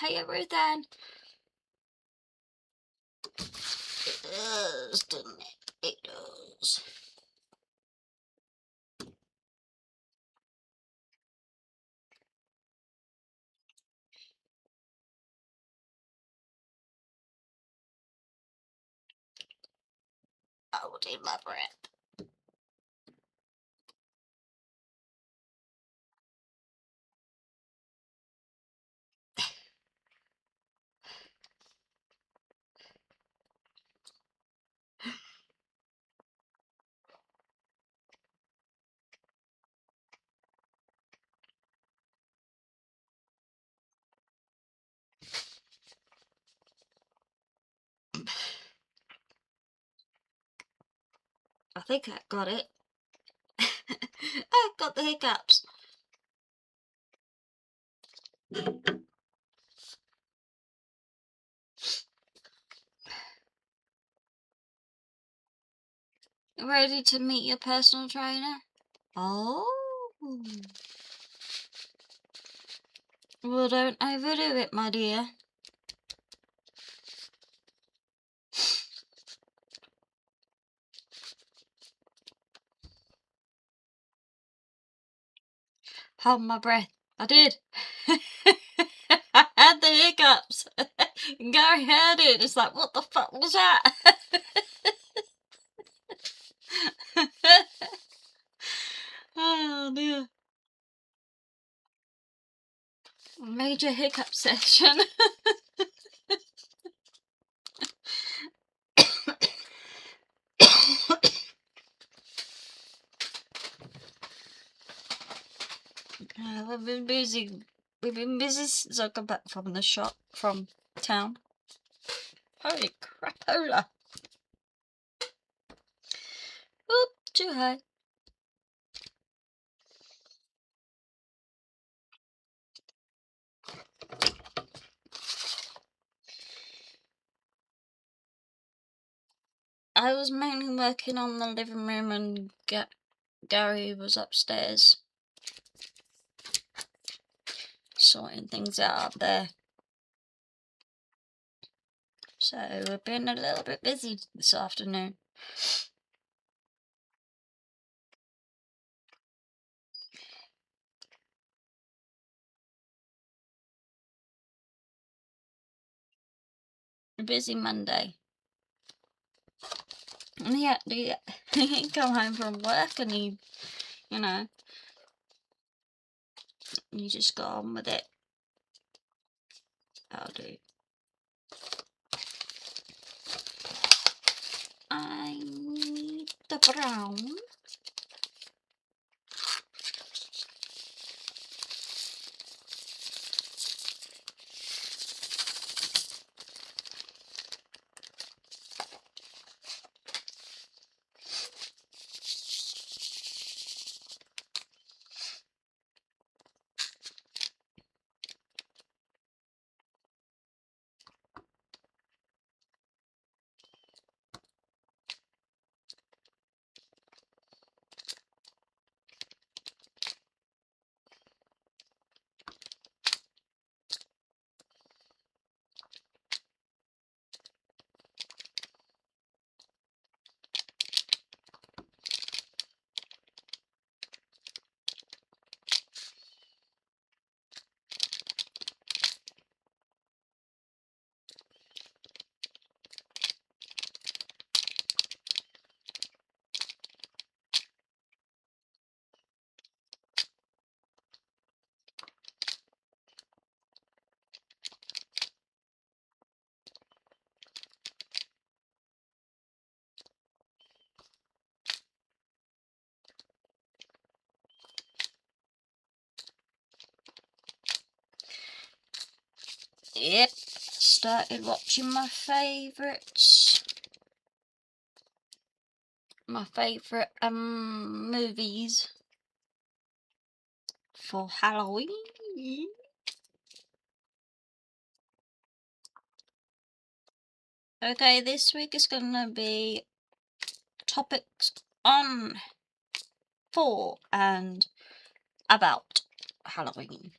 Hey, Ruthann. It does, doesn't it? It does. Oh, in my breath. I think I got it. I've got the hiccups. Ready to meet your personal trainer? Oh. Well, don't overdo it, my dear. Hold my breath. I did. I had the hiccups. Gary heard it. It's like, what the fuck was that? Oh dear. Major hiccup session. We've been busy. We've been busy since I got back from the shop, from town. Holy crapola. Oop, too high. I was mainly working on the living room and Gary was upstairs sorting things out up there. So we've been a little bit busy this afternoon. A busy Monday. And he come home from work and he, you know, you just got on with it. I'll do. I need the brown. Yep, started watching my favourites. My favourite movies for Halloween. Okay, this week is gonna be topics on, for, and about Halloween.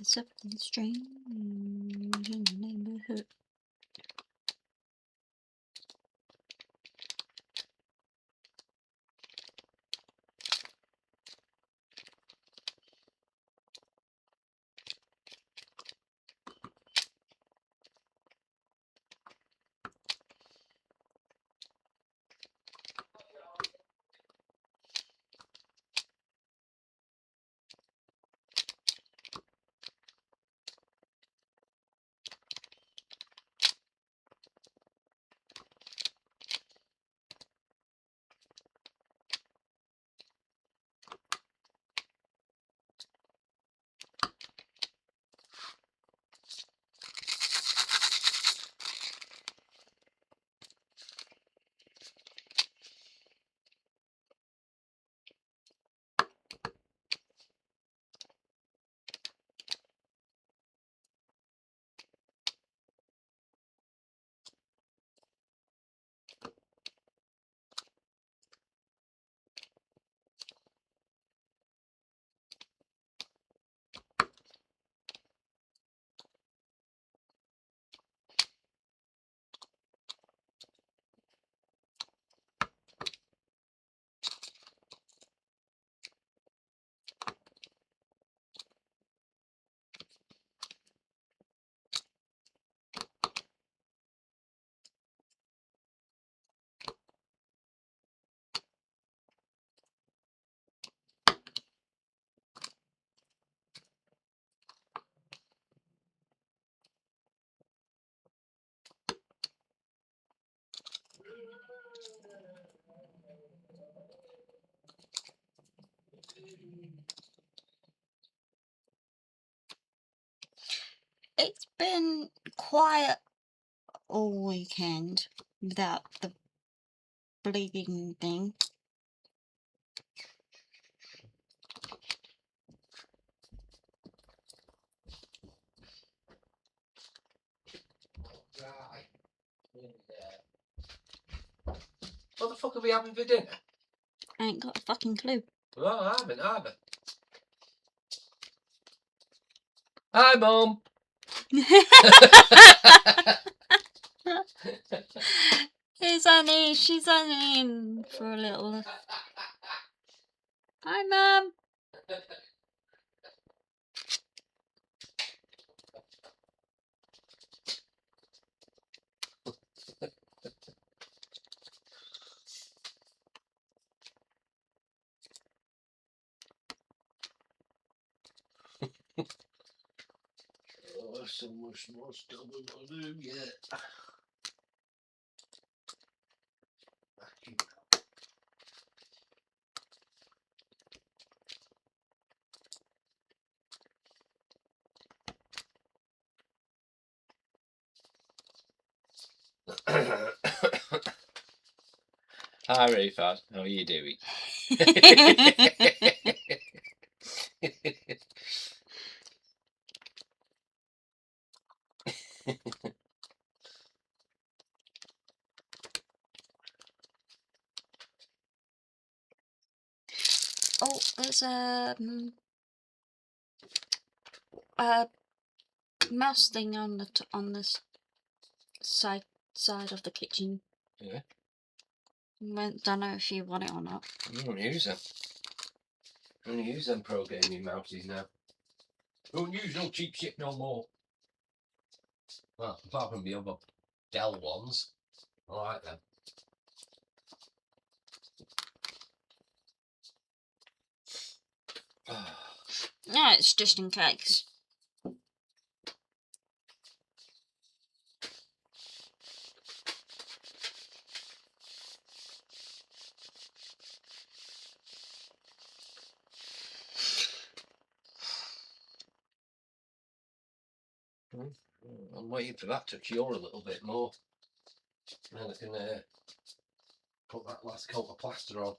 There's something strange in the neighborhood. It's been quiet all weekend without the bleeding thing. Right. What the fuck are we having for dinner? I ain't got a fucking clue. Well, I haven't either. Hi, Mum. She's only in for a little. Hi, Mum. Oh, so much more stuff we've got to do yet. Hi, Rayfad. How are you doing? Oh, there's a mouse thing on the side of the kitchen. Yeah. Don't know if you want it or not. I don't use them. I don't use them pro gaming mouses now. Don't use no cheap shit no more. Well, apart from the other Dell ones. I like them. No, it's just in case. I'm waiting for that to cure a little bit more. And then I can put that last coat of plaster on.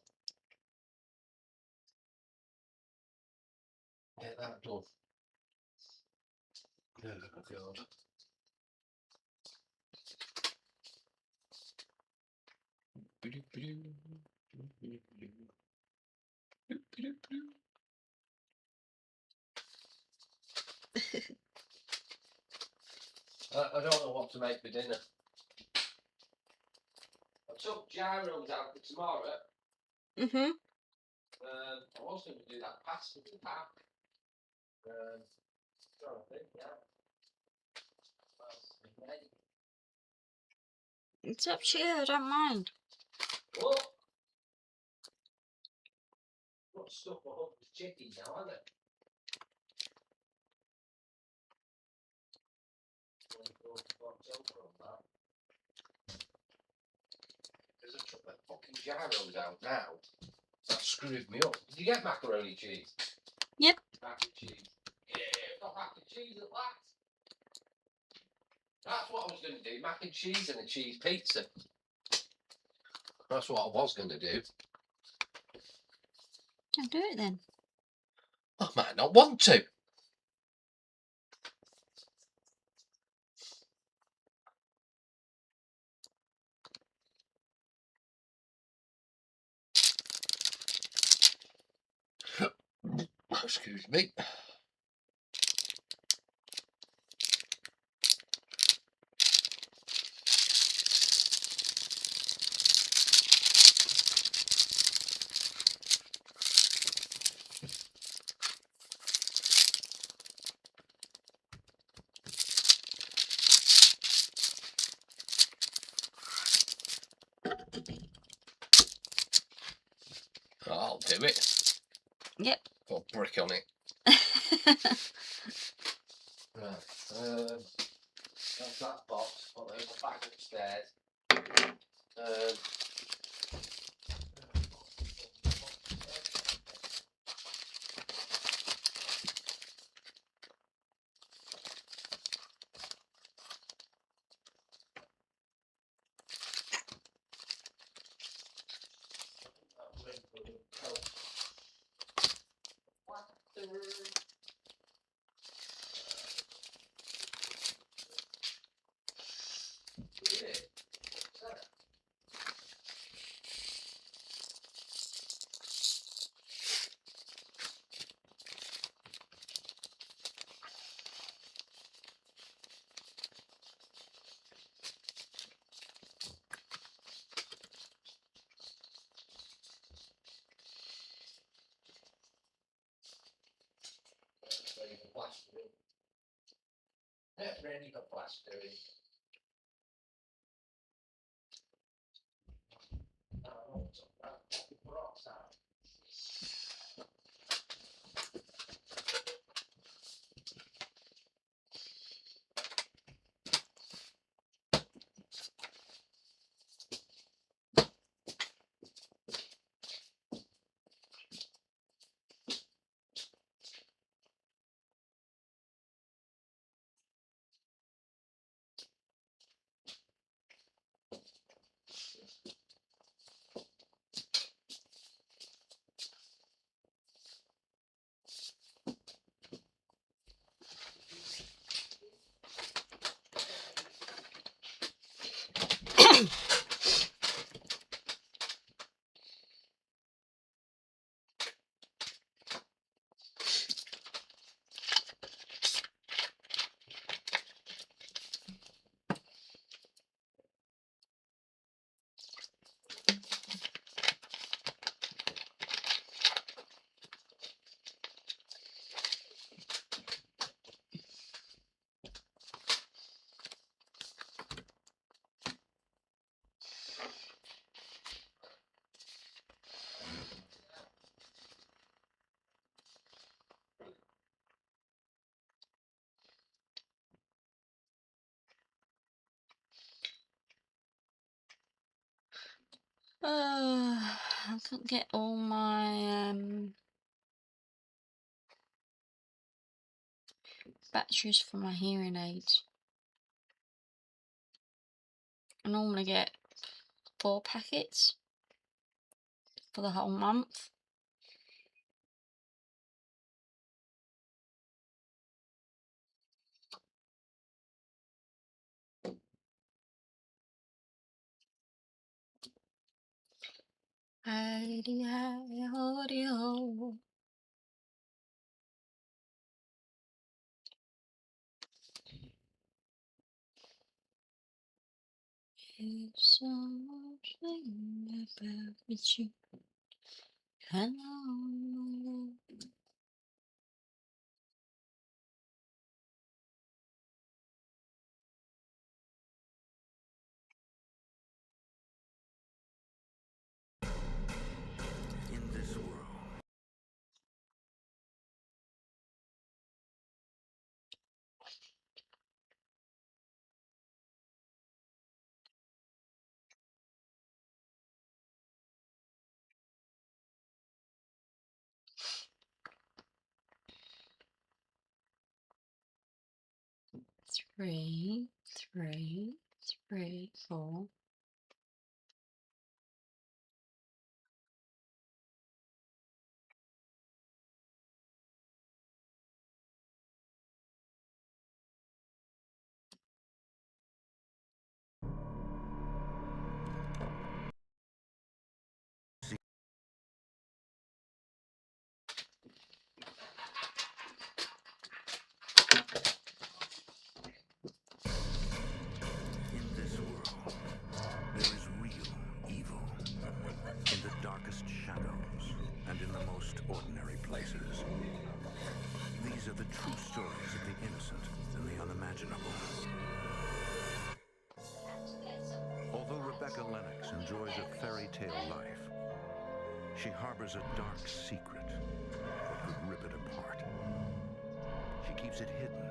Get that done. Oh God. I don't know what to make for dinner. I took gyros out for tomorrow. Mhm. I was going to do that pasta with that. Trying to think now. It's up to you. I don't mind. Oh! Got stuff for husband's chicken now, hasn't it? Because I took the fucking gyros out now. That screwed me up. Did you get macaroni cheese? Yep. Mac and cheese. Yeah, got mac and cheese at last. That's what I was going to do. Mac and cheese and a cheese pizza. That's what I was going to do. I'll do it then. I might not want to. Excuse me. I'll do it. Yep. Put a brick on it. Right. That's that box. Put those back upstairs. Ready for plastering. Ready for plastering. I couldn't get all my batteries for my hearing aids. I normally get 4 packets for the whole month. Hidey-hi-ho-de-ho. There's so much thing about you. Hello. In this world, Three, three, three, four. in this world, there is real evil. In the darkest shadows and in the most ordinary places. These are the true stories of the innocent and the unimaginable. Although Rebecca Lennox enjoys a fairy tale life, she harbors a dark secret that could rip it apart. She keeps it hidden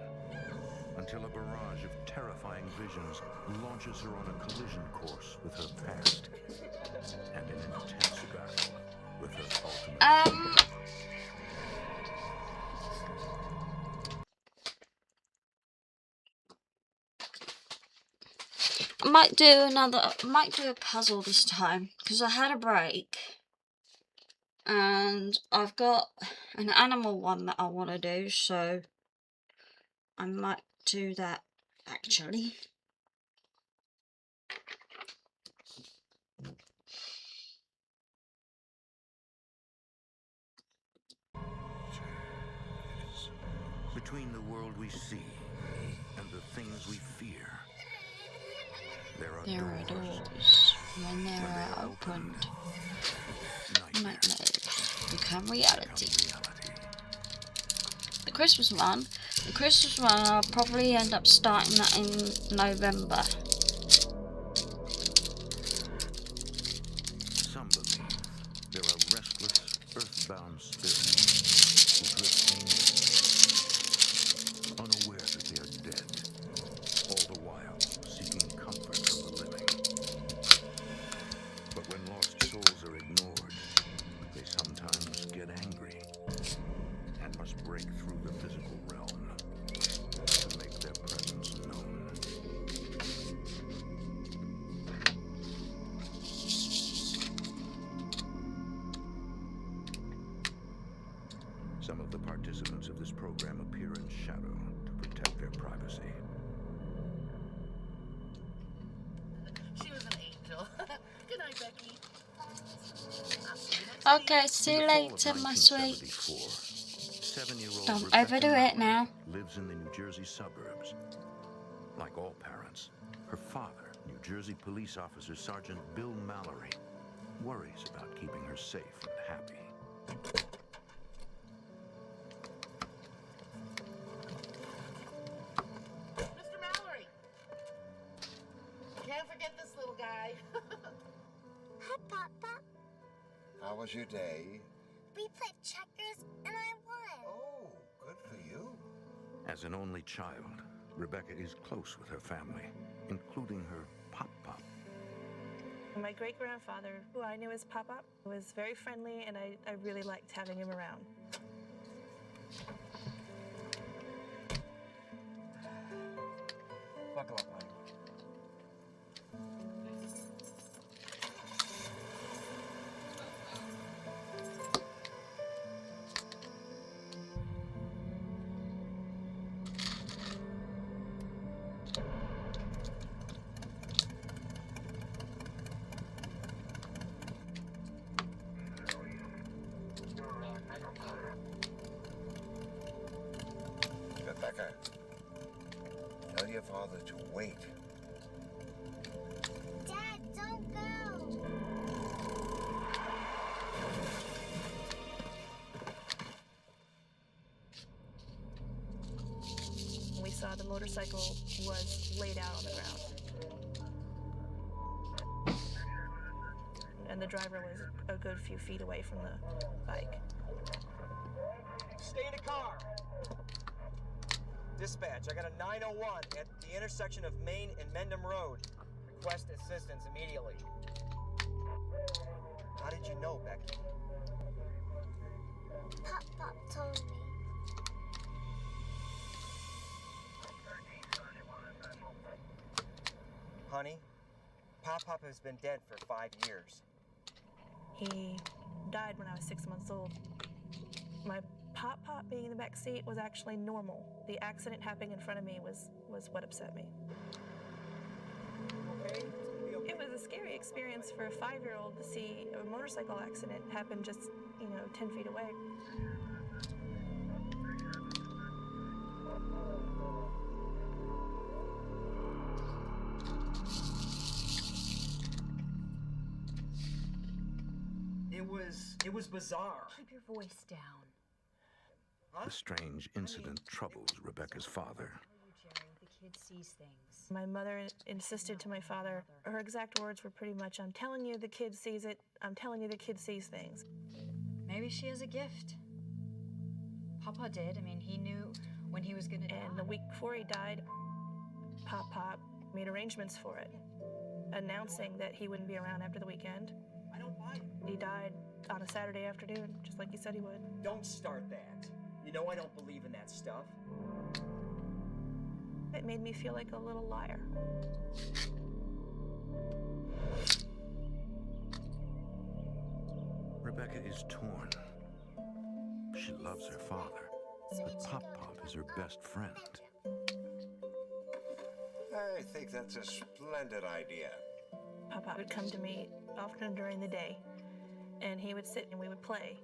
until a barrage of terrifying visions launches her on a collision course with her past and an intense battle with her ultimate fear. Might do a puzzle this time because I had a break and I've got an animal one that I want to do, so I might do that actually. Between the world we see and the things we fear, there are doors. When they are opened, nightmares become reality. The Christmas one I'll probably end up starting that in November. Some believe there are restless, earthbound spirits who drift aimlessly, unaware that they are dead, all the while seeking comfort from the living. But when lost souls are ignored, they sometimes get angry and must break through the physical realm to make their presence known. Some of the participants of this program appear in shadow to protect their privacy. She was an angel. Good night, Becky. Okay, see you In the fall later, of my sweet. 1974, 7-year-old Don't Rebecca overdo it Mallory now. lives in the New Jersey suburbs. Like all parents, her father, New Jersey police officer Sergeant Bill Mallory, worries about keeping her safe and happy. Mr. Mallory! Can't forget this little guy. Hi, Papa. How was your day? We played checkers and I won. Oh, good for you. As an only child, Rebecca is close with her family, including her Pop-Pop. My great-grandfather, who I knew as Pop-Pop, was very friendly, and I really liked having him around. Buckle up, Mike. Rebecca, tell your father to wait. motorcycle was laid out on the ground. And the driver was a good few feet away from the bike. Stay in the car. Dispatch, I got a 901 at the intersection of Main and Mendham Road. Request assistance immediately. How did you know, Becky? Pop told me. Honey, Pop has been dead for 5 years. He died when I was 6 months old. My Pop being in the back seat was actually normal. The accident happening in front of me was what upset me. Okay? It was a scary experience for a 5-year-old to see a motorcycle accident happen just, 10 feet away. It was bizarre. Keep your voice down. Huh? The strange incident troubles Rebecca's father. Tell you, Jerry, the kid sees things. My mother insisted to my father, her exact words were pretty much, "I'm telling you the kid sees it. I'm telling you the kid sees things." Maybe she has a gift. Papa did. I mean, he knew when he was gonna die. And the week before he died, Pop made arrangements for it, announcing that he wouldn't be around after the weekend. I don't buy it. He died on a Saturday afternoon, just like he said he would. Don't start that. You know I don't believe in that stuff. It made me feel like a little liar. Rebecca is torn. She loves her father, but Pop is her best friend. I think that's a splendid idea. Papa would come to me often during the day, and he would sit and we would play,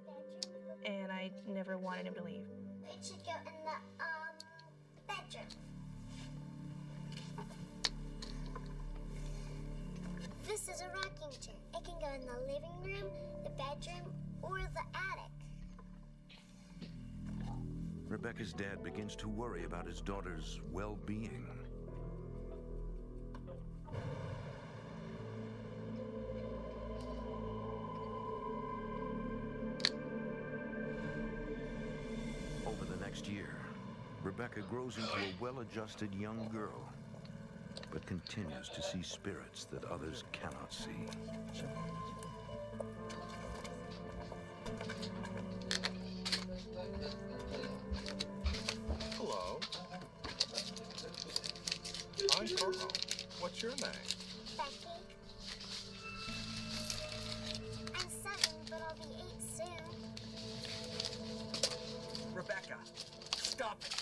and I never wanted him to leave. We should go in the bedroom. This is a rocking chair. It can go in the living room, the bedroom, or the attic. Rebecca's dad begins to worry about his daughter's well-being. Over the next year, Rebecca grows into a well-adjusted young girl, but continues to see spirits that others cannot see. Hello. I'm Carlo. What's your name? Becky? I'm 7, but I'll be 8 soon. Rebecca, stop it.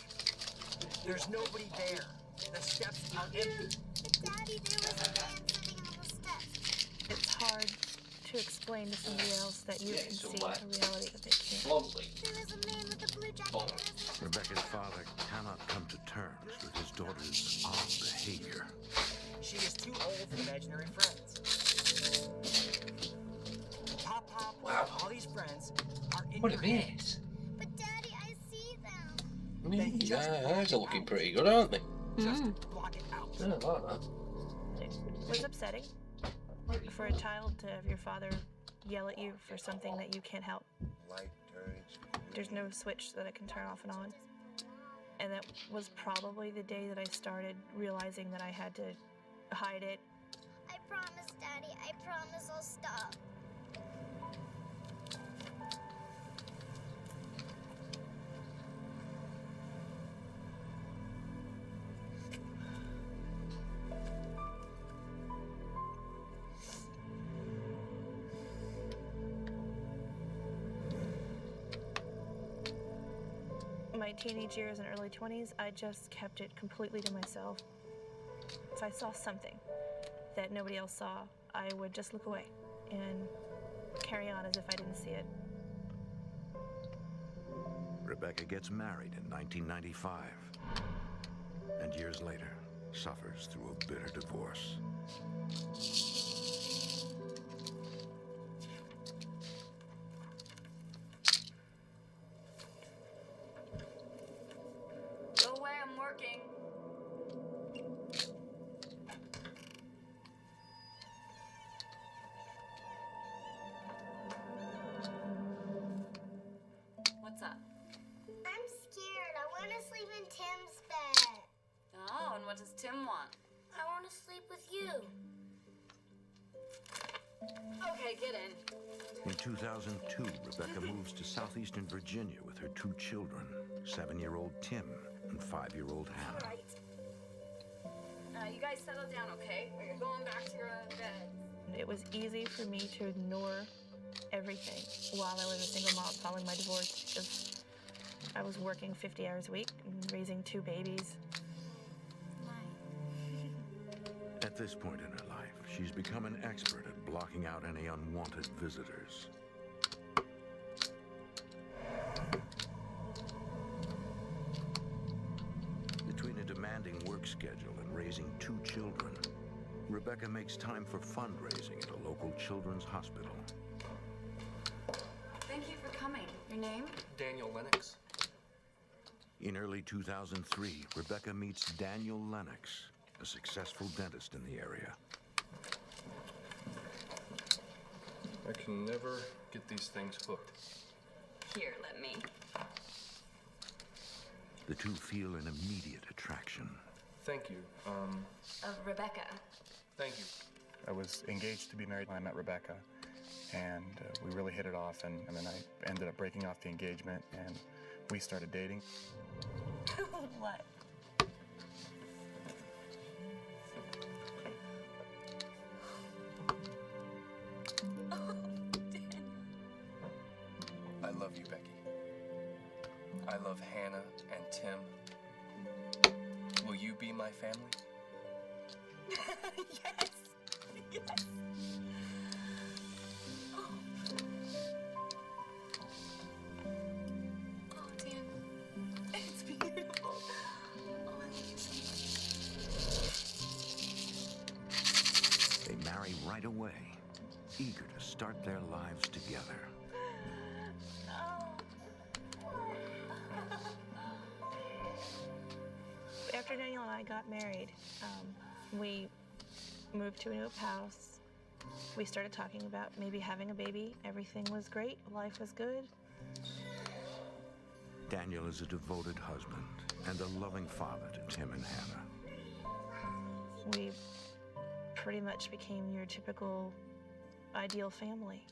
There's nobody there. The steps are empty. But Daddy, there was a man sitting on the steps. It's hard to explain to somebody else that you Yeah, can so see what? a reality that they can't. Slowly. There was a man with a blue jacket. Oh. and a- Rebecca's father cannot come to terms with his daughter's odd behavior. She is too old for imaginary friends. Pop, Wow. all these friends are in What a your head. mess. But Daddy, I see them. I mean, your eyes are looking pretty good, aren't they? Just block it out. Yeah, I like that. It was upsetting for a child to have your father yell at you for something that you can't help. Light turns green. There's no switch that I can turn off and on. And that was probably the day that I started realizing that I had to hide it. I promise, Daddy. I promise I'll stop. My teenage years and early 20s, I just kept it completely to myself. If I saw something that nobody else saw, I would just look away and carry on as if I didn't see it. Rebecca gets married in 1995, and years later suffers through a bitter divorce. Go away, I'm working. Okay, get in. In 2002, Rebecca moves to southeastern Virginia with her 2 children, 7-year-old Tim and 5-year-old Hannah. All right. You guys settle down, okay? Or you're going back to your bed. It was easy for me to ignore everything while I was a single mom following my divorce because I was working 50 hours a week and raising 2 babies. At this point in her life, she's become an expert at blocking out any unwanted visitors. Between a demanding work schedule and raising 2 children, Rebecca makes time for fundraising at a local children's hospital. Thank you for coming. Your name? Daniel Lennox. In early 2003, Rebecca meets Daniel Lennox, a successful dentist in the area. I can never get these things hooked. Here, let me. The two feel an immediate attraction. Thank you. Rebecca. Thank you. I was engaged to be married when I met Rebecca, and we really hit it off, and then I ended up breaking off the engagement, and we started dating. What? I love you, Becky. I love Hannah and Tim. Will you be my family? Yes. Yes. Oh, Dan. It's beautiful. Oh, I love you so much. They marry right away, eager to start their lives together. After Daniel and I got married, we moved to a new house. We started talking about maybe having a baby. Everything was great. Life was good. Daniel is a devoted husband and a loving father to Tim and Hannah. We pretty much became your typical ideal family.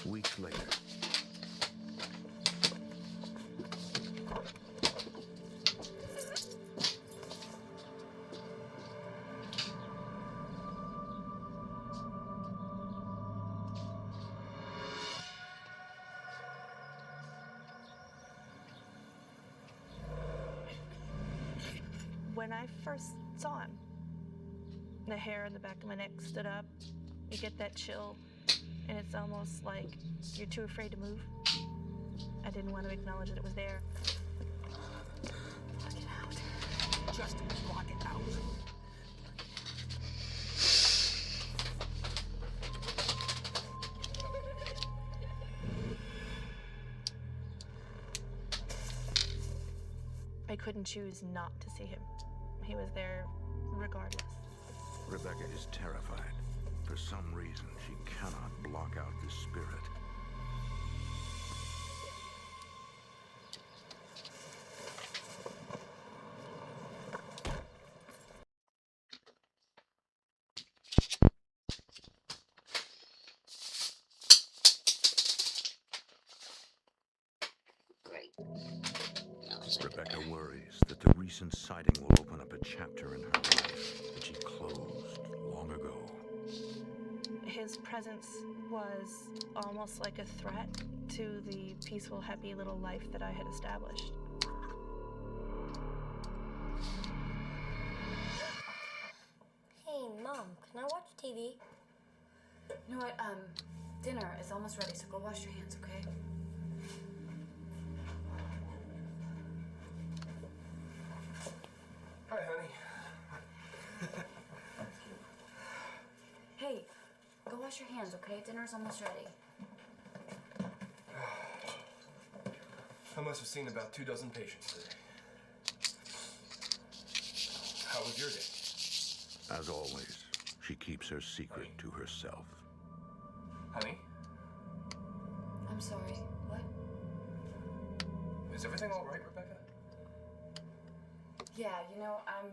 Weeks later, when I first saw him, the hair on the back of my neck stood up. You get that chill, and it's almost like you're too afraid to move. I didn't want to acknowledge that it was there. Block it out. Just block it out. I couldn't choose not to see him. He was there regardless. Rebecca is terrified. For some reason, she cannot block out the spirit. Great. That was like Rebecca worries that the recent sighting will open up a chapter in her life that she closed long ago. His presence was almost like a threat to the peaceful, happy little life that I had established. Mom, can I watch TV? You know what? Dinner is almost ready, so go wash your hands, okay? Hi, honey. Hey, go wash your hands, okay? Dinner's almost ready. I must have seen about 24 patients today. How was your day? As always, she keeps her secret to herself. Honey, I'm sorry. What? is everything all right, Rebecca? Yeah, you know, I'm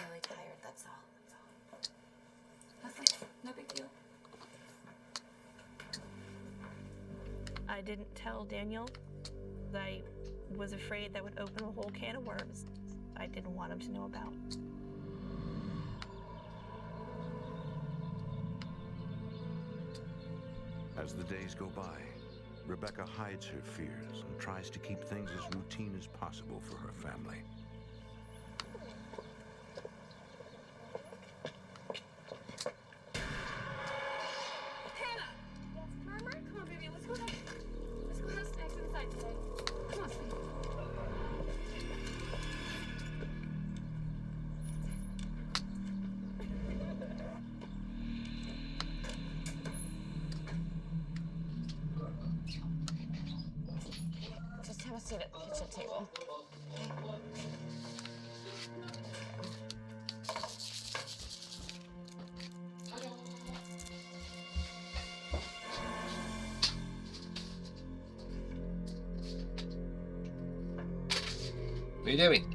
really tired, that's all. Nothing. No big deal. I didn't tell Daniel. I was afraid that would open a whole can of worms I didn't want him to know about. As the days go by, Rebecca hides her fears and tries to keep things as routine as possible for her family. Hannah! Yes, Mama? Come on, baby, let's go have snacks inside today. Come on, sweetie. Just have a seat at the kitchen table. What are you doing?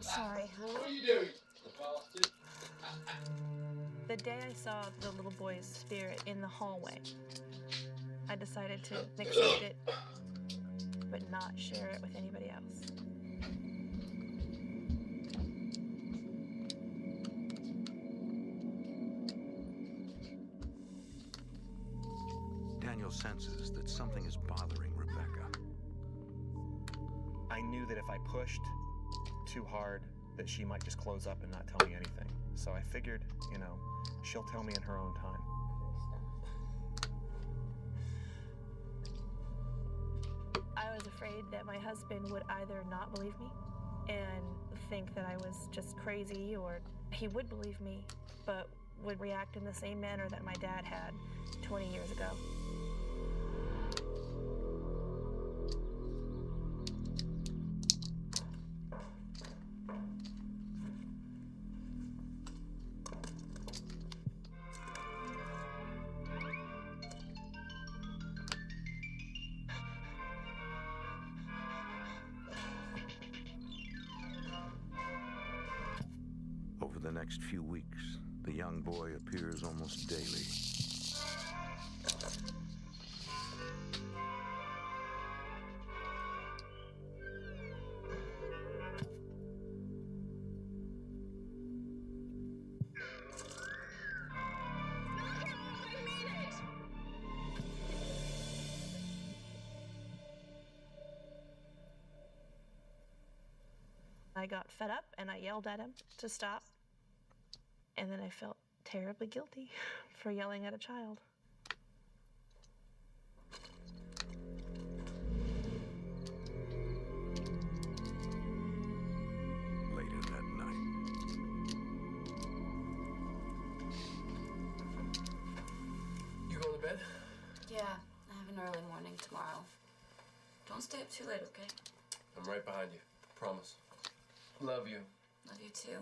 Sorry, honey. The day I saw the little boy's spirit in the hallway, I decided to accept it, but not share it with anybody else. Daniel senses that something is bothering Rebecca. I knew that if I pushed too hard, that she might just close up and not tell me anything. So I figured, you know, she'll tell me in her own time. I was afraid that my husband would either not believe me and think that I was just crazy, or he would believe me, but would react in the same manner that my dad had 20 years ago. Over the next few weeks, the young boy appears almost daily. I got fed up and I yelled at him to stop. And then I felt terribly guilty for yelling at a child. Later that night, You going to bed? Yeah, I have an early morning tomorrow. Don't stay up too late, okay? I'm right behind you. Promise. Love you. Love you too.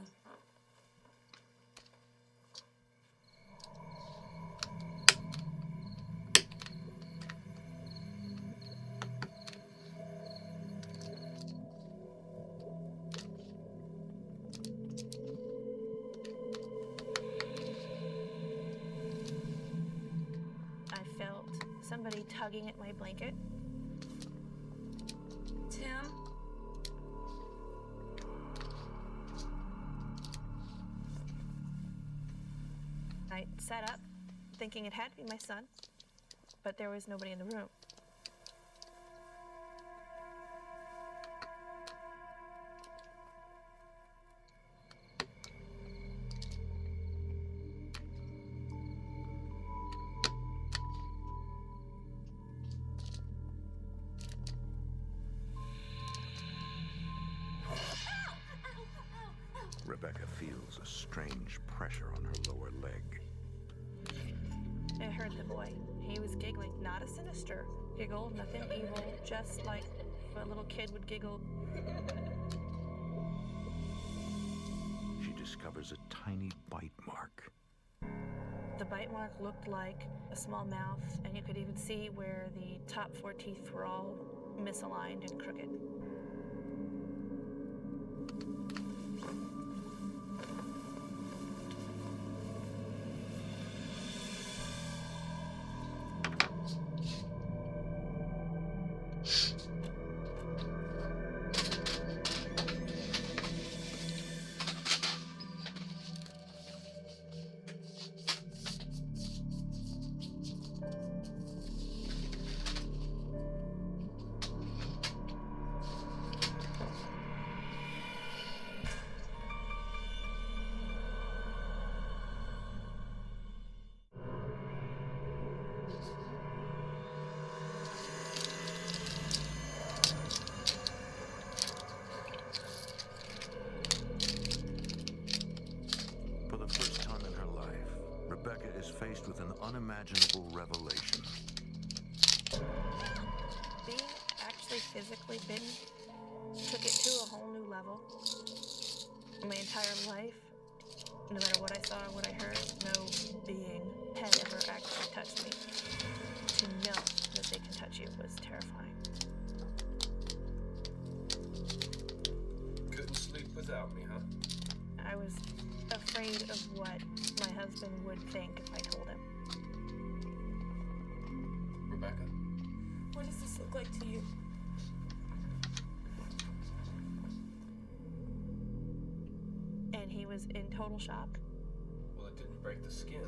I felt somebody tugging at my blanket. Tim? I sat up, thinking it had to be my son, but there was nobody in the room. Rebecca feels a strange pressure on her lower leg. It hurt the boy. He was giggling, not a sinister giggle, nothing evil, just like a little kid would giggle. She discovers a tiny bite mark. The bite mark looked like a small mouth, and you could even see where the top 4 teeth were all misaligned and crooked. For the first time in her life, Rebecca is faced with an unimaginable revelation. Being actually physically bitten took it to a whole new level. My entire life, no matter what I saw or what I heard, no being had ever actually touched me. To know that they can touch you was terrifying. Couldn't sleep without me, huh? I was afraid of what my husband would think if I told him. Rebecca? What does this look like to you? And he was in total shock. Well, it didn't break the skin.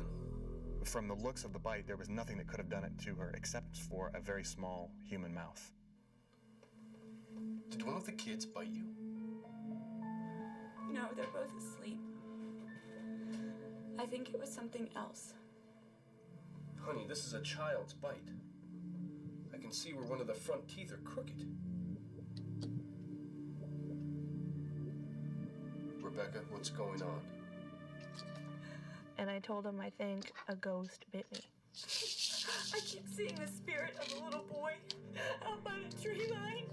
From the looks of the bite, there was nothing that could have done it to her except for a very small human mouth. Did one of the kids bite you? No, they're both asleep. I think it was something else. Honey, this is a child's bite. I can see where one of the front teeth are crooked. Rebecca, what's going on? And I told him I think a ghost bit me. I keep seeing the spirit of a little boy out by the tree line.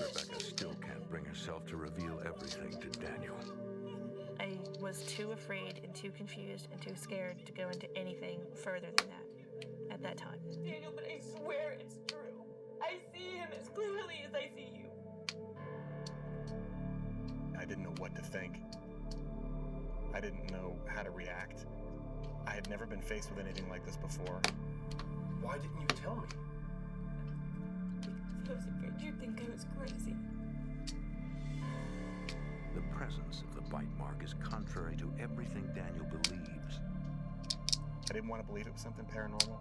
Rebecca still can't bring herself to reveal everything to Daniel. I was too afraid and too confused and too scared to go into anything further than that at that time. Daniel, but I swear it's true. I see him as clearly as I see you. I didn't know what to think. I didn't know how to react. I had never been faced with anything like this before. Why didn't you tell me? I was afraid you'd think I was crazy. The presence of the bite mark is contrary to everything Daniel believes. I didn't want to believe it was something paranormal,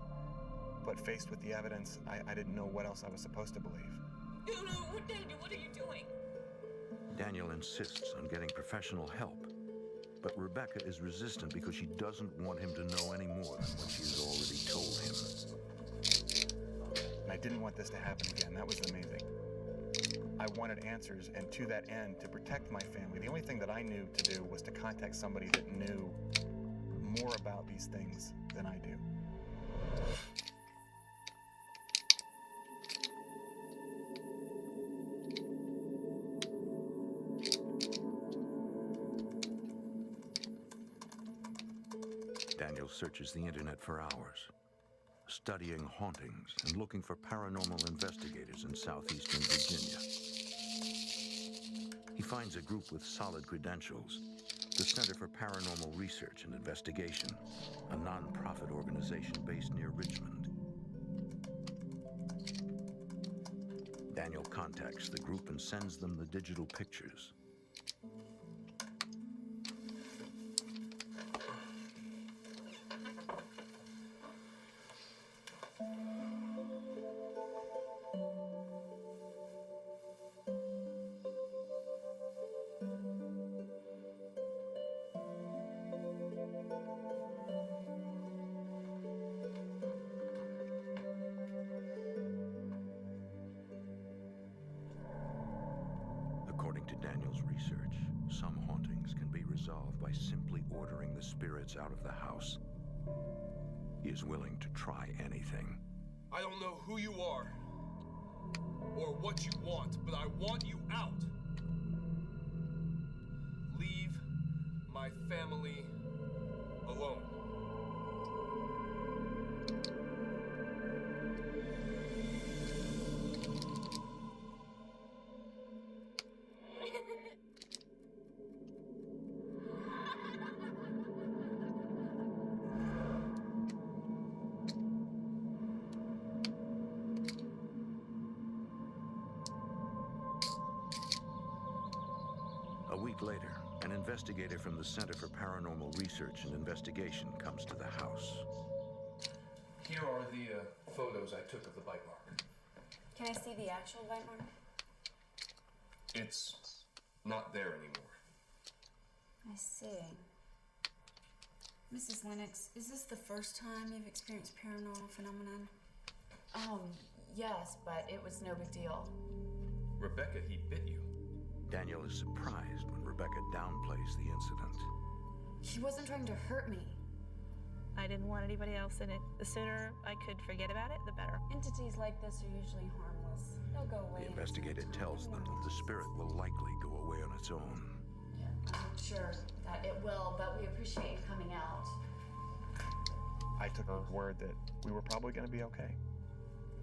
but faced with the evidence, I didn't know what else I was supposed to believe. No, Daniel, what are you doing? Daniel insists on getting professional help, but Rebecca is resistant because she doesn't want him to know any more than what she has already told him. And I didn't want this to happen again. That was the main thing. I wanted answers, and to that end, to protect my family, the only thing that I knew to do was to contact somebody that knew more about these things than I do. Daniel searches the internet for hours, studying hauntings and looking for paranormal investigators in southeastern Virginia. He finds a group with solid credentials, the Center for Paranormal Research and Investigation, a non-profit organization based near Richmond. Daniel contacts the group and sends them the digital pictures. According to Daniel's research, some hauntings can be simply ordering the spirits out of the house. He is willing to try anything. I don't know who you are or what you want, but I want you out. Leave my family alone. A week later, an investigator from the Center for Paranormal Research and Investigation comes to the house. Here are the photos I took of the bite mark. Can I see the actual bite mark? It's not there anymore. I see. Mrs. Lennox, is this the first time you've experienced paranormal phenomenon? Yes, but it was no big deal. Rebecca, he bit you. Daniel is surprised when Rebecca downplays the incident. He wasn't trying to hurt me. I didn't want anybody else in it. The sooner I could forget about it, the better. Entities like this are usually harmless. They'll go away. The investigator tells them that the spirit will likely go away on its own. Yeah, I'm sure that it will, but we appreciate you coming out. I took her word that we were probably going to be okay.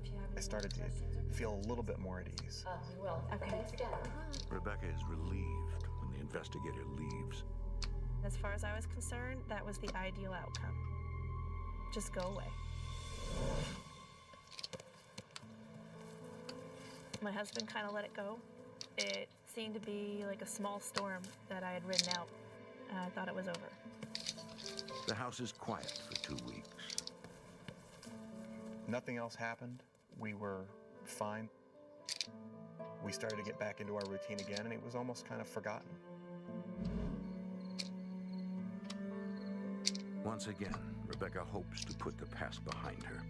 If you have any I started to questions or feel a little bit more at ease. we will. Okay. Thanks again. Rebecca is relieved when the investigator leaves. As far as I was concerned, that was the ideal outcome. Just go away. My husband kind of let it go. It seemed to be like a small storm that I had ridden out, and I thought it was over. The house is quiet for 2 weeks. Nothing else happened. We were fine. We started to get back into our routine again, and it was almost kind of forgotten. Once again, Rebecca hopes to put the past behind her.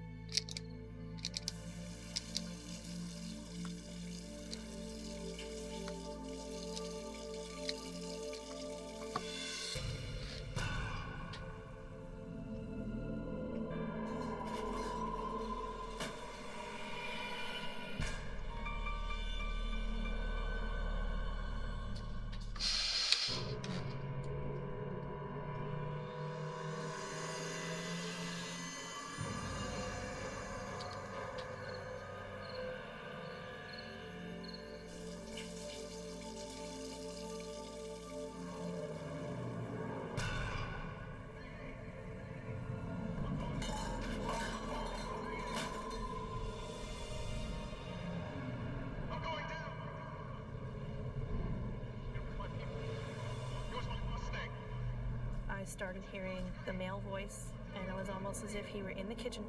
I started hearing the male voice, and it was almost as if he were in the kitchen.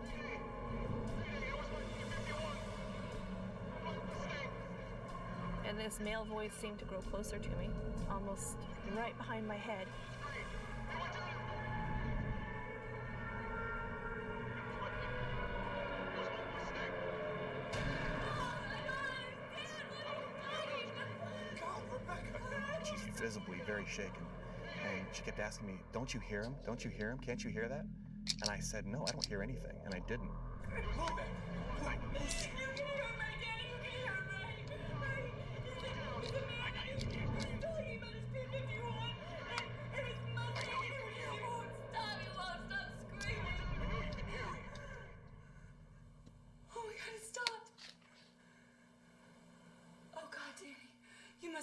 And this male voice seemed to grow closer to me, almost right behind my head. She's visibly very shaken. And she kept asking me, "Don't you hear him? Don't you hear him? Can't you hear that?" And I said, "No, I don't hear anything." And I didn't.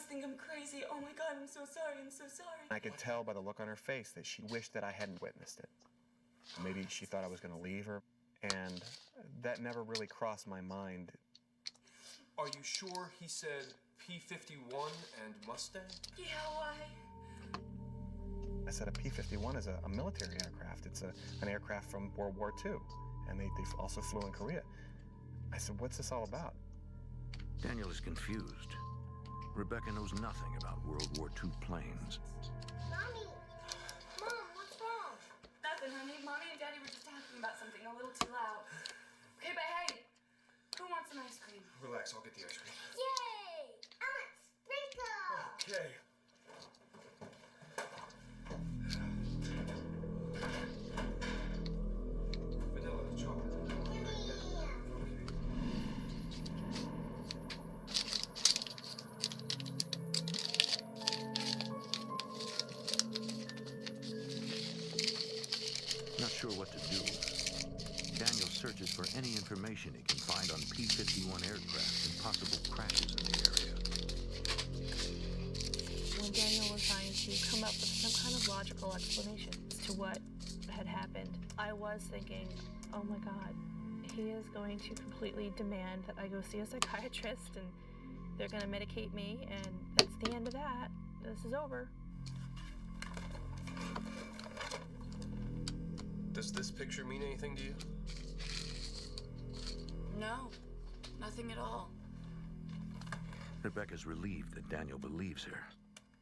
Think I'm crazy. Oh my God, I'm so sorry. I'm so sorry. I could tell by the look on her face that she wished that I hadn't witnessed it. Maybe she thought I was going to leave her, and that never really crossed my mind. Are you sure he said P-51 and Mustang? Yeah, why? I said a P-51 is a military aircraft. It's an aircraft from World War II, and they also flew in Korea. I said, "What's this all about?" Daniel is confused. Rebecca knows nothing about World War II planes. Mommy! Mom, what's wrong? Nothing, honey. Mommy and Daddy were just talking about something a little too loud. Okay, but hey, who wants some ice cream? Relax, I'll get the ice cream. Yay! I want sprinkles! Okay. Not sure what to do, Daniel searches for any information he can find on P-51 aircraft and possible crashes in the area. When Daniel was trying to come up with some kind of logical explanation as to what had happened, I was thinking, oh my God, he is going to completely demand that I go see a psychiatrist and they're going to medicate me, and that's the end of that. This is over. Does this picture mean anything to you? No, nothing at all. Rebecca's relieved that Daniel believes her,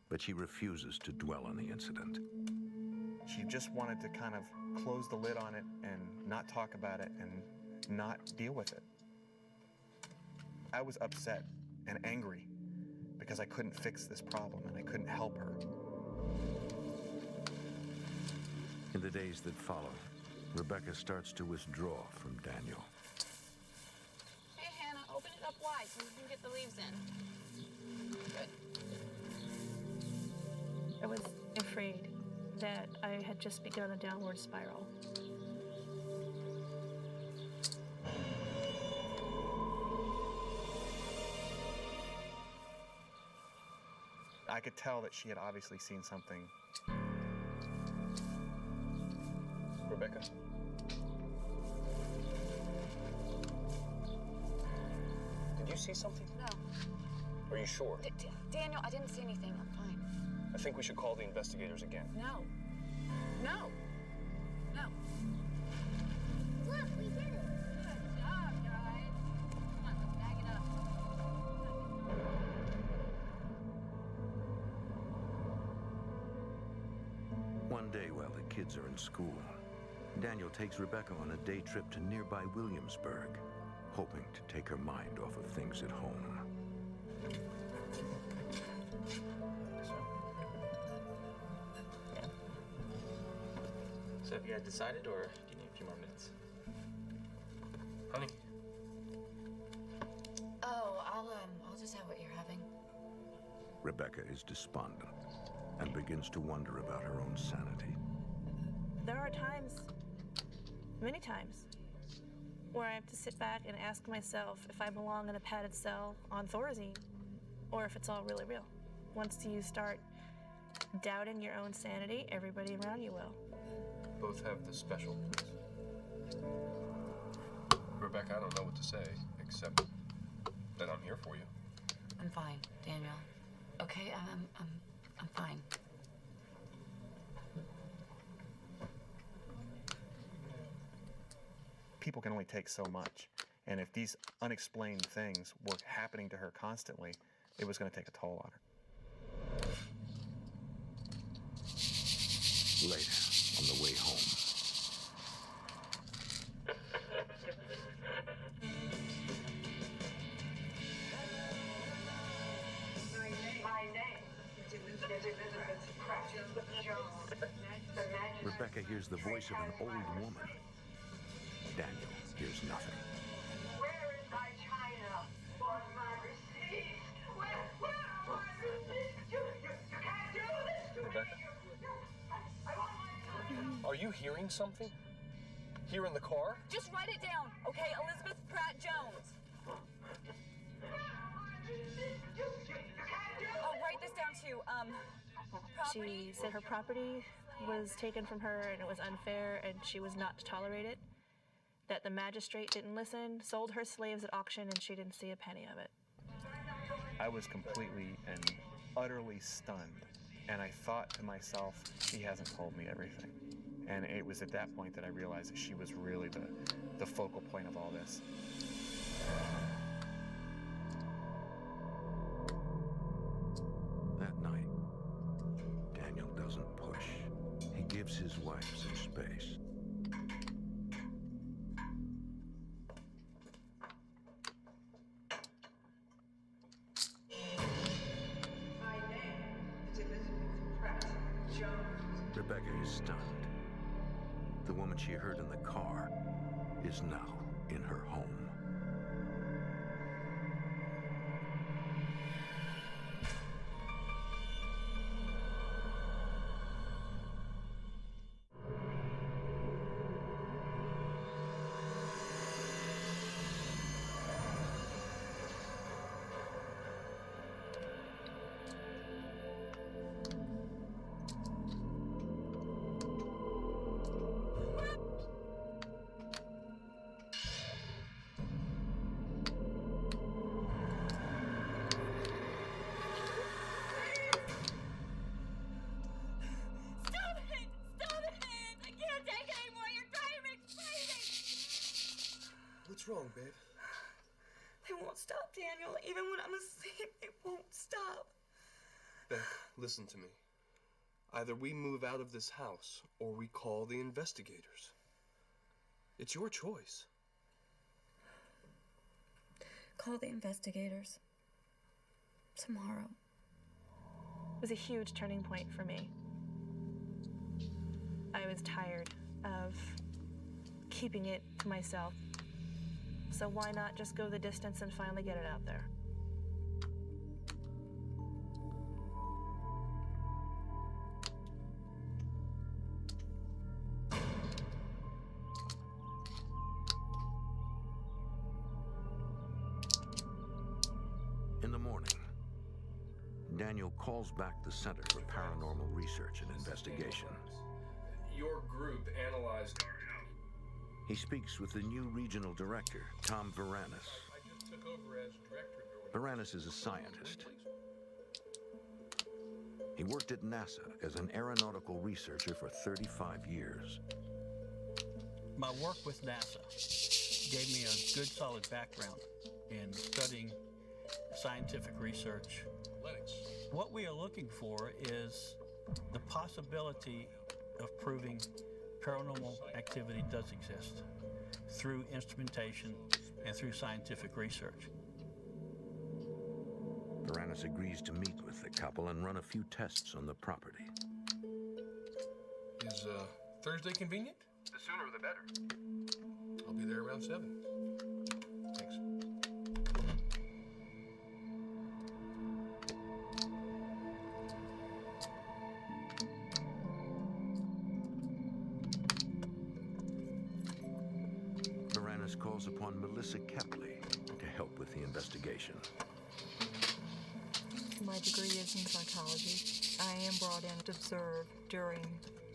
but she refuses to dwell on the incident. She just wanted to kind of close the lid on it and not talk about it and not deal with it. I was upset and angry because I couldn't fix this problem and I couldn't help her. In the days that follow, Rebecca starts to withdraw from Daniel. Hey, Hannah, open it up wide so we can get the leaves in. Good. I was afraid that I had just begun a downward spiral. I could tell that she had obviously seen something. Rebecca? Did you see something? No. Are you sure? Daniel, I didn't see anything. I'm fine. I think we should call the investigators again. No. No. No. Look, we did it. Good job, guys. Come on, let's bag it up. One day while the kids are in school, Daniel takes Rebecca on a day trip to nearby Williamsburg, hoping to take her mind off of things at home. So have you guys decided, or do you need a few more minutes? Honey? Oh, I'll just have what you're having. Rebecca is despondent and begins to wonder about her own sanity. There are times, many times, where I have to sit back and ask myself if I belong in a padded cell on Thorazine, or if it's all really real. Once you start doubting your own sanity, everybody around you will. Both have the special needs. Rebecca, I don't know what to say, except that I'm here for you. I'm fine, Daniel. Okay, I'm fine. People can only take so much. And if these unexplained things were happening to her constantly, it was going to take a toll on her. Later, on the way home, Rebecca hears the voice of an old woman. Daniel hears nothing. Where is my china? For my receipts? Where are my receipts? You can't do this to me! Rebecca? Are you hearing something? Here in the car? Just write it down, okay? Elizabeth Pratt Jones. Oh, write this down too. She said her property was taken from her and it was unfair and she was not to tolerate it. That the magistrate didn't listen, sold her slaves at auction, and she didn't see a penny of it. I was completely and utterly stunned. And I thought to myself, she hasn't told me everything. And it was at that point that I realized that she was really the focal point of all this. That night, Daniel doesn't push. He gives his wife some space. My name is Elizabeth Pratt Jones. Rebecca is stunned. The woman she heard in the car is now in her home. What's wrong, babe? They won't stop, Daniel. Even when I'm asleep, they won't stop. Beck, listen to me. Either we move out of this house or we call the investigators. It's your choice. Call the investigators. Tomorrow. It was a huge turning point for me. I was tired of keeping it to myself. So why not just go the distance and finally get it out there? In the morning, Daniel calls back the Center for Paranormal Research and Investigation. Your group analyzed our house. He speaks with the new regional director, Tom Varanus. I just took over as director. Varanus is a scientist. He worked at NASA as an aeronautical researcher for 35 years. My work with NASA gave me a good solid background in studying scientific research. What we are looking for is the possibility of proving paranormal activity does exist through instrumentation and through scientific research. Varanus agrees to meet with the couple and run a few tests on the property. Is Thursday convenient? The sooner the better. I'll be there around 7. Thanks. Varanus calls upon Melissa Kepley to help with the investigation. My degree is in psychology. I am brought in to observe during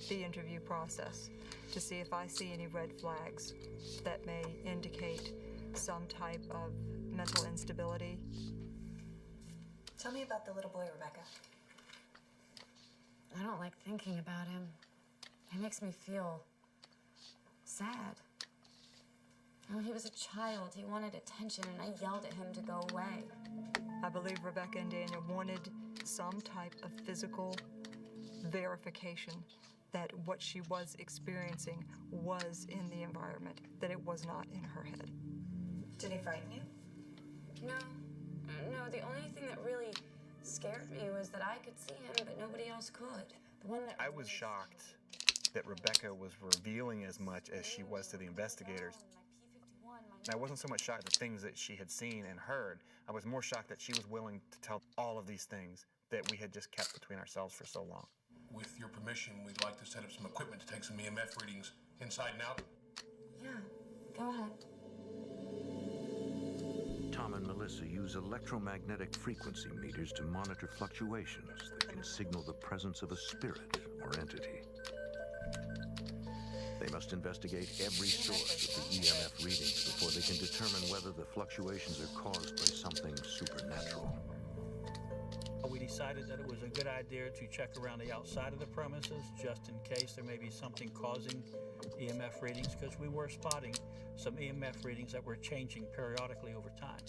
the interview process to see if I see any red flags that may indicate some type of mental instability. Tell me about the little boy, Rebecca. I don't like thinking about him. It makes me feel sad. When he was a child, he wanted attention, and I yelled at him to go away. I believe Rebecca and Daniel wanted some type of physical verification that what she was experiencing was in the environment, that it was not in her head. Did he frighten you? No, the only thing that really scared me was that I could see him, but nobody else could. The one that I was shocked that Rebecca was revealing as much as she was to the investigators. And I wasn't so much shocked at the things that she had seen and heard. I was more shocked that she was willing to tell all of these things that we had just kept between ourselves for so long. With your permission, we'd like to set up some equipment to take some EMF readings inside and out. Yeah, go ahead. Tom and Melissa use electromagnetic frequency meters to monitor fluctuations that can signal the presence of a spirit or entity. They must investigate every source of the EMF readings before they can determine whether the fluctuations are caused by something supernatural. We decided that it was a good idea to check around the outside of the premises just in case there may be something causing EMF readings, because we were spotting some EMF readings that were changing periodically over time.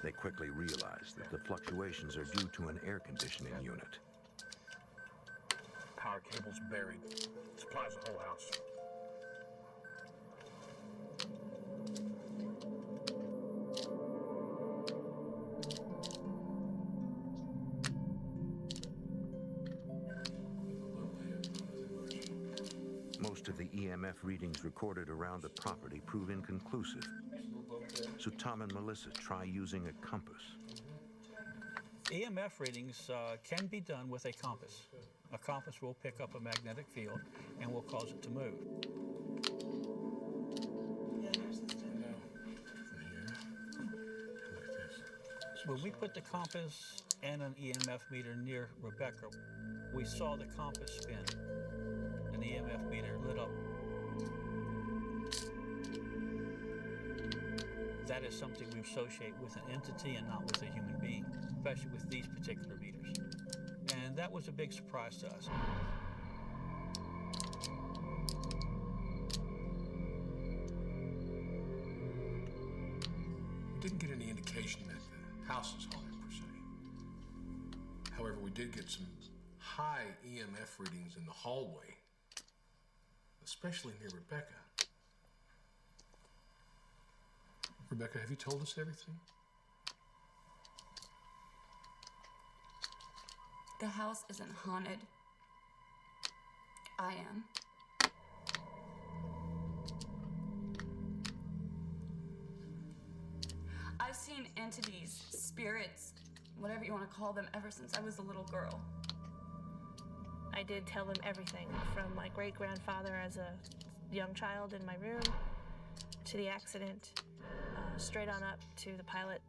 They quickly realize that the fluctuations are due to an air conditioning unit. Power cable's buried. Supplies the whole house. Most of the EMF readings recorded around the property prove inconclusive. So Tom and Melissa try using a compass. EMF readings can be done with a compass. A compass will pick up a magnetic field and will cause it to move. When we put the compass and an EMF meter near Rebecca, we saw the compass spin. An EMF meter lit up. That is something we associate with an entity and not with a human being, especially with these particular meters. And that was a big surprise to us. We didn't get any indication that the house is haunted per se. However, we did get some high EMF readings in the hallway, especially near Rebecca. Rebecca, have you told us everything? The house isn't haunted. I am. I've seen entities, spirits, whatever you want to call them, ever since I was a little girl. I did tell them everything, from my great-grandfather as a young child in my room, to the accident, straight on up to the pilot.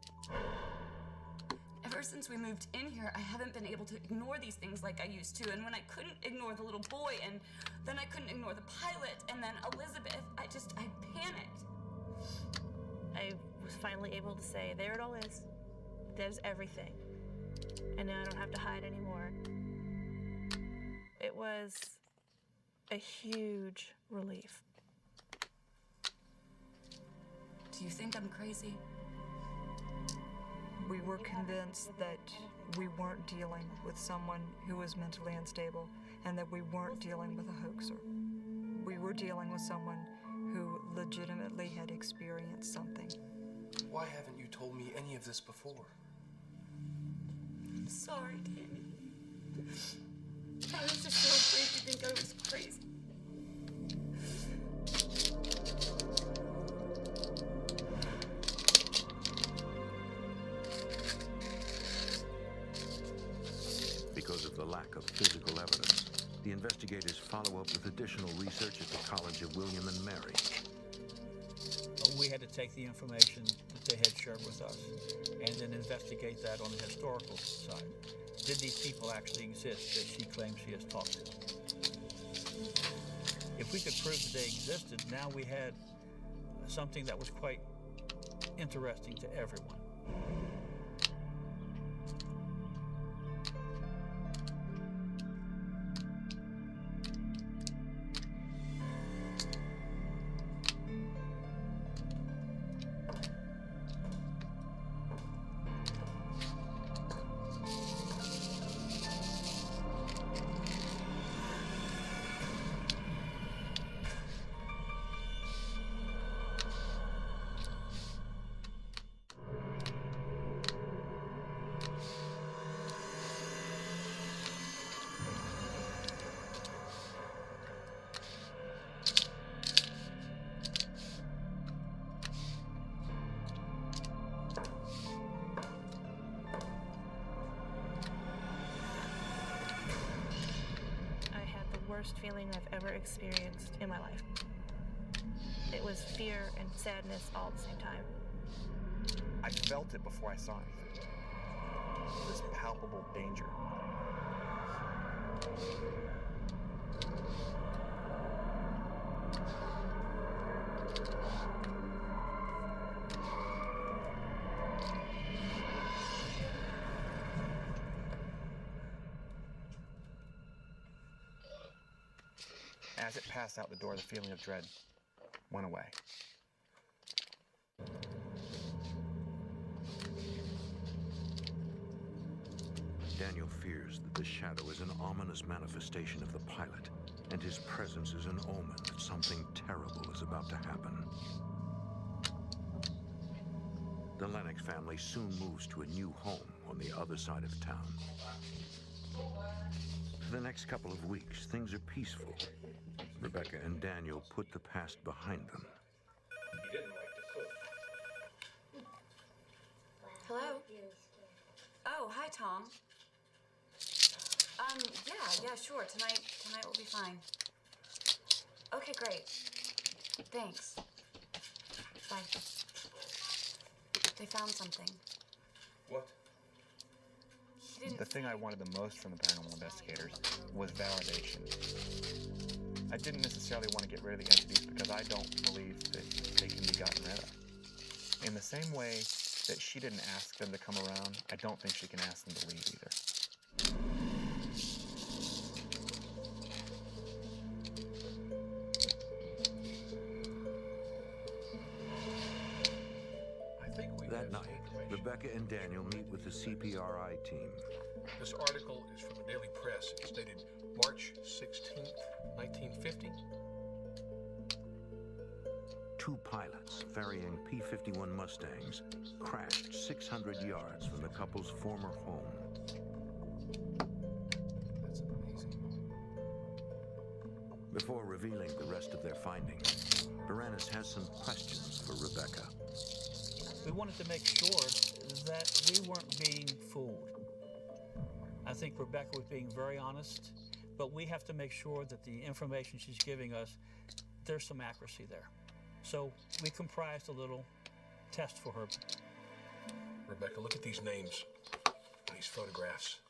Ever since we moved in here, I haven't been able to ignore these things like I used to. And when I couldn't ignore the little boy, and then I couldn't ignore the pilot, and then Elizabeth, I panicked. I was finally able to say, there it all is. There's everything. And now I don't have to hide anymore. It was a huge relief. Do you think I'm crazy? We were convinced that we weren't dealing with someone who was mentally unstable and that we weren't dealing with a hoaxer. We were dealing with someone who legitimately had experienced something. Why haven't you told me any of this before? I'm sorry, Danny. I was just so afraid you think I was crazy. Because of the lack of physical evidence, the investigators follow up with additional research at the College of William and Mary. We had to take the information that they had shared with us and then investigate that on the historical side. Did these people actually exist that she claims she has talked to? If we could prove that they existed, now we had something that was quite interesting to everyone. Worst feeling I've ever experienced in my life. It was fear and sadness all at the same time. I felt it before I saw anything. This palpable danger. As it passed out the door, the feeling of dread went away. Daniel fears that the shadow is an ominous manifestation of the pilot, and his presence is an omen that something terrible is about to happen. The Lennox family soon moves to a new home on the other side of town. For the next couple of weeks, things are peaceful. Rebecca and Daniel put the past behind them. Hello? Oh, hi, Tom. Yeah, sure. Tonight will be fine. Okay, great. Thanks. Bye. They found something. What? The thing I wanted the most from the paranormal investigators was validation. I didn't necessarily want to get rid of the entities because I don't believe that they can be gotten rid of. In the same way that she didn't ask them to come around, I don't think she can ask them to leave either. Rebecca and Daniel meet with the CPRI team. This article is from the Daily Press. It's dated March 16th, 1950. Two pilots ferrying P-51 Mustangs crashed 600 yards from the couple's former home. That's amazing. Before revealing the rest of their findings, Baranis has some questions for Rebecca. We wanted to make sure that we weren't being fooled. I think Rebecca was being very honest, but we have to make sure that the information she's giving us, there's some accuracy there. So we comprised a little test for her. Rebecca, look at these names, these photographs.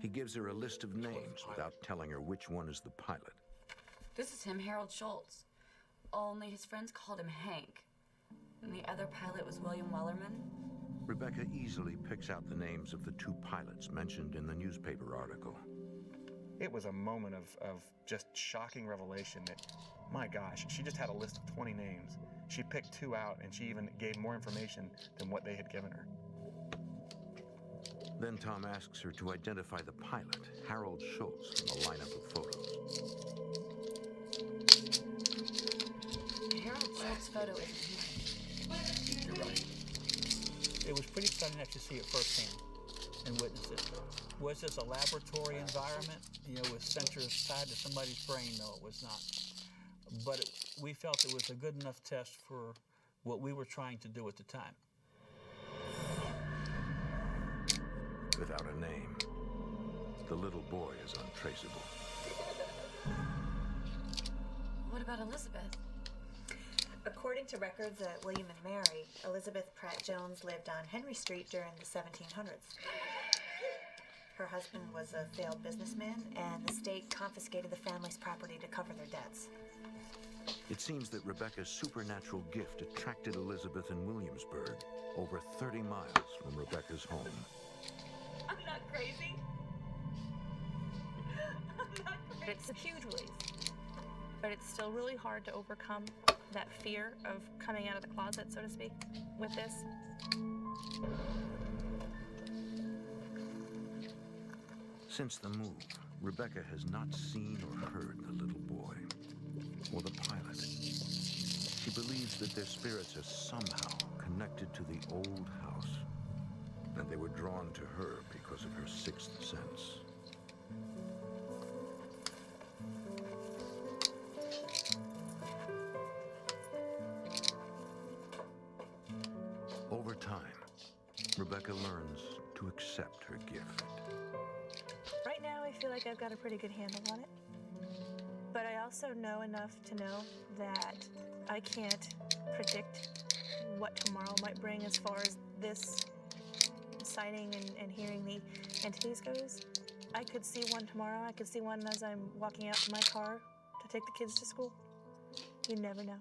He gives her a list of names without telling her which one is the pilot. This is him, Harold Schultz. Only his friends called him Hank. And the other pilot was William Wellerman. Rebecca easily picks out the names of the two pilots mentioned in the newspaper article. It was a moment of just shocking revelation that, my gosh, she just had a list of 20 names. She picked two out, and she even gave more information than what they had given her. Then Tom asks her to identify the pilot, Harold Schultz, from the lineup of photos. Harold Schultz's photo isn't here. You're right. It was pretty exciting to actually see it firsthand and witness it. Was this a laboratory environment, with sensors tied to somebody's brain? No, it was not. But we felt it was a good enough test for what we were trying to do at the time. Without a name, the little boy is untraceable. What about Elizabeth? According to records at William and Mary, Elizabeth Pratt Jones lived on Henry Street during the 1700s. Her husband was a failed businessman, and the state confiscated the family's property to cover their debts. It seems that Rebecca's supernatural gift attracted Elizabeth in Williamsburg, over 30 miles from Rebecca's home. I'm not crazy. I'm not crazy. It's a huge release, but it's still really hard to overcome that fear of coming out of the closet, so to speak, with this. Since the move, Rebecca has not seen or heard the little boy or the pilot. She believes that their spirits are somehow connected to the old house, and they were drawn to her because of her sixth sense. Over time, Rebecca learns to accept her gift. Right now, I feel like I've got a pretty good handle on it. But I also know enough to know that I can't predict what tomorrow might bring as far as this sighting and hearing the entities goes. I could see one tomorrow. I could see one as I'm walking out to my car to take the kids to school. You never know.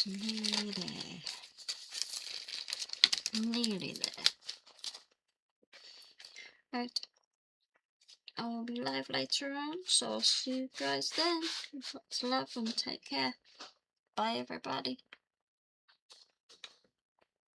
Nearly there. Nearly there. Right. I will be live later on, so I'll see you guys then. Lots of love and take care. Bye, everybody.